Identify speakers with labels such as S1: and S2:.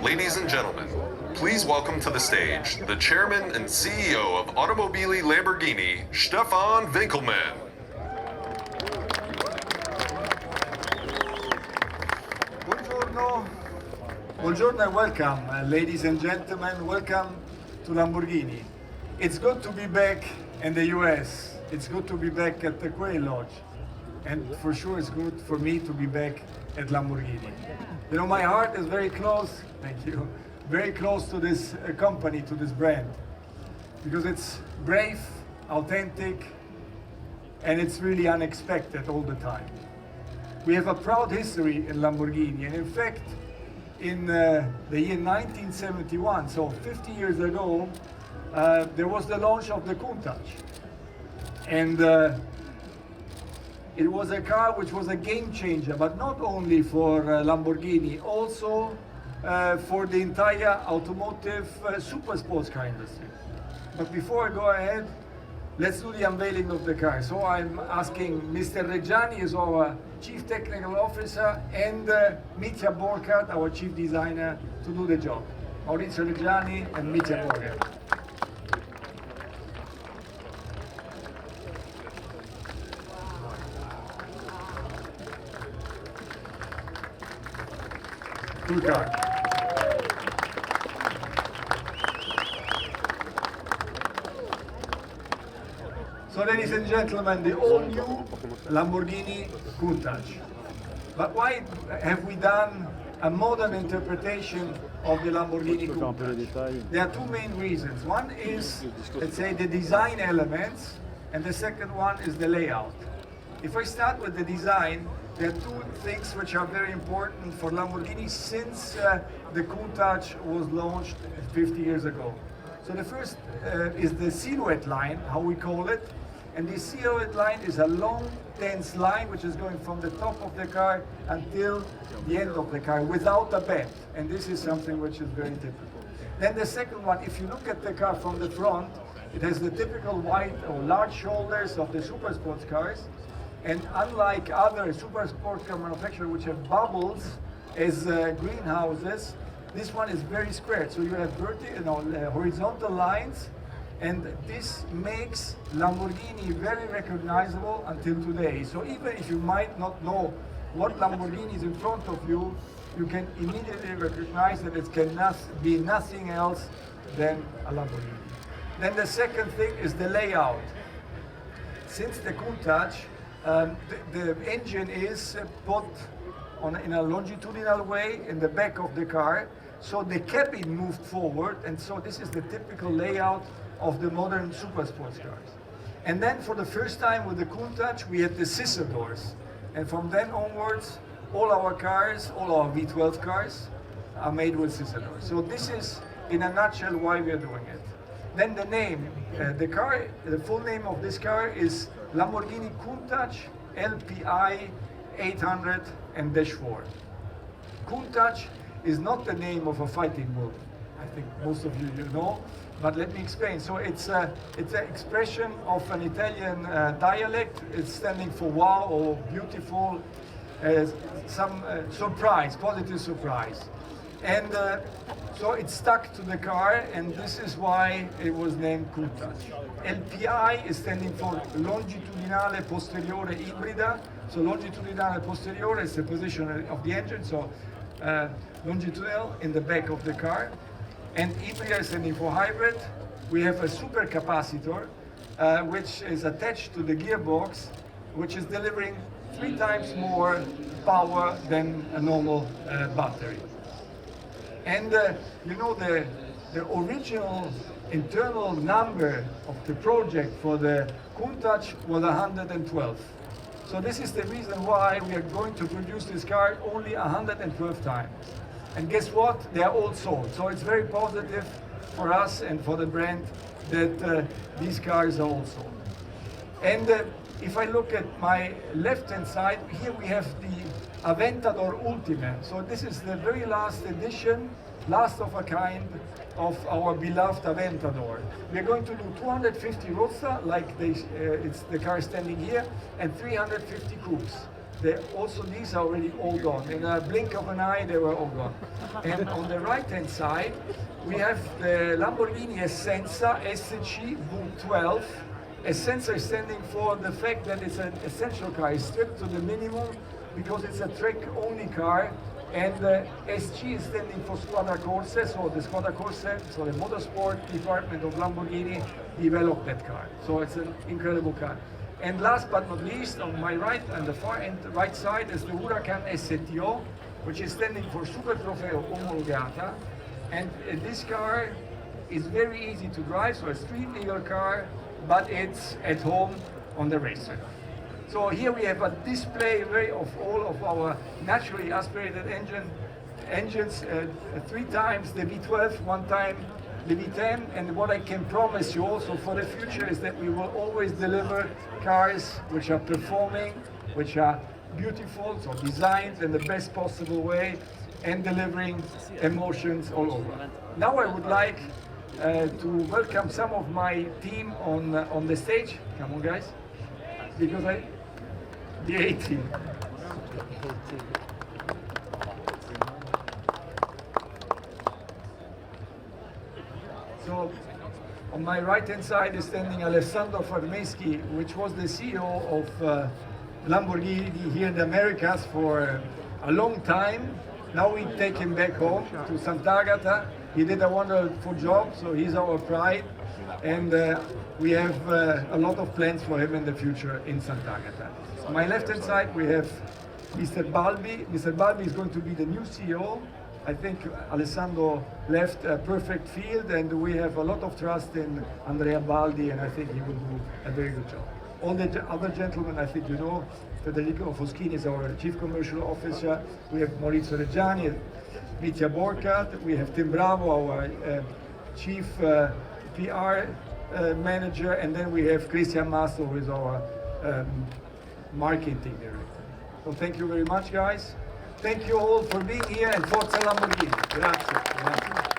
S1: Ladies and gentlemen, please welcome to the stage the chairman and CEO of Automobili Lamborghini, Stephan Winkelmann.
S2: Buongiorno. Buongiorno and welcome, ladies and gentlemen. Welcome to Lamborghini. It's good to be back in the US. It's good to be back at the Quail Lodge. And for sure it's good for me to be back at Lamborghini. You know, my heart is very close, thank you, very close to this company, to this brand. Because it's brave, authentic, and it's really unexpected all the time. We have a proud history in Lamborghini, and in fact, in the year 1971, so 50 years ago, there was the launch of the Countach. And it was a car which was a game changer, but not only for Lamborghini, also for the entire automotive super sports car industry. But before I go ahead, let's do the unveiling of the car. So I'm asking Mr. Reggiani, is our Chief Technical Officer, and Mitja Borkert, our Chief Designer, to do the job. Maurizio Reggiani and Mitja Borkert. Good car. So, ladies and gentlemen, the all-new Lamborghini Countach. But why have we done a modern interpretation of the Lamborghini Countach? There are two main reasons. One is, let's say, the design elements, and the second one is the layout. If I start with the design, there are two things which are very important for Lamborghini since the Countach was launched 50 years ago. So the first is the silhouette line, how we call it. And the silhouette line is a long, dense line which is going from the top of the car until the end of the car without a bend. And this is something which is very typical. Then the second one, if you look at the car from the front, it has the typical wide or large shoulders of the super sports cars. And unlike other super sports car manufacturers which have bubbles as greenhouses, this one is very squared. So you have horizontal lines, and this makes Lamborghini very recognizable until today. So even if you might not know what Lamborghini is in front of you, you can immediately recognize that it cannot be nothing else than a Lamborghini. Then the second thing is the layout. Since the Countach, the engine is put in a longitudinal way in the back of the car, so the cabin moved forward, and so this is the typical layout of the modern super sports cars. And then for the first time with the Countach, we had the scissor doors, and from then onwards, all our cars, all our V12 cars, are made with scissor doors. So this is, in a nutshell, why we are doing it. Then the name, the full name of this car is Lamborghini Countach LPI 800 and -4. Countach is not the name of a fighting bull. I think most of you know, but let me explain. So it's an expression of an Italian dialect. It's standing for wow or beautiful, some surprise, positive surprise. And so it stuck to the car, and this is why it was named Countach. LPI is standing for longitudinale posteriore ibrida. So longitudinale posteriore is the position of the engine, so longitudinal in the back of the car. And ibrida is standing for hybrid. We have a supercapacitor, which is attached to the gearbox, which is delivering 3 times more power than a normal battery. And you know, the original internal number of the project for the Countach was 112. So this is the reason why we are going to produce this car only 112 times. And guess what? They are all sold. So it's very positive for us and for the brand that these cars are all sold. And if I look at my left-hand side, here we have the Aventador Ultime. So this is the very last edition, last of a kind, of our beloved Aventador. We're going to do 250 Roadster, like it's the car standing here, and 350 coupes. these are already all gone. In a blink of an eye, they were all gone. And on the right-hand side, we have the Lamborghini Essenza SC V12. Essenza is standing for the fact that it's an essential car. It's stripped to the minimum because it's a track-only car. And SG is standing for Squadra Corse, so the Squadra Corse, so the motorsport department of Lamborghini developed that car. So it's an incredible car. And last but not least, on my right and the far end right side is the Huracan STO, which is standing for Super Trofeo Omologata. And this car is very easy to drive, so a street legal car, but it's at home on the racetrack. So here we have a display of all of our naturally aspirated engines, 3 times the V12, 1 time the V10, and what I can promise you also for the future is that we will always deliver cars which are performing, which are beautiful, so designed in the best possible way, and delivering emotions all over. Now I would like to welcome some of my team on the stage. Come on, guys, because the A-team. So on my right-hand side is standing Alessandro Farneschi, which was the CEO of Lamborghini here in the Americas for a long time. Now we take him back home to Sant'Agata. He did a wonderful job, so he's our pride. And we have a lot of plans for him in the future in Sant'Agata. On my left-hand side, we have Mr. Balbi. Mr. Balbi is going to be the new CEO. I think Alessandro left a perfect field, and we have a lot of trust in Andrea Baldi, and I think he will do a very good job. All the other gentlemen, I think you know, Federico Foschini is our Chief Commercial Officer. We have Maurizio Reggiani, Mitya Borkat. We have Tim Bravo, our Chief PR Manager, and then we have Christian Masto, who is our Marketing Director. So thank you very much, guys. Thank you all for being here, and Forza Lamborghini. Grazie. Grazie.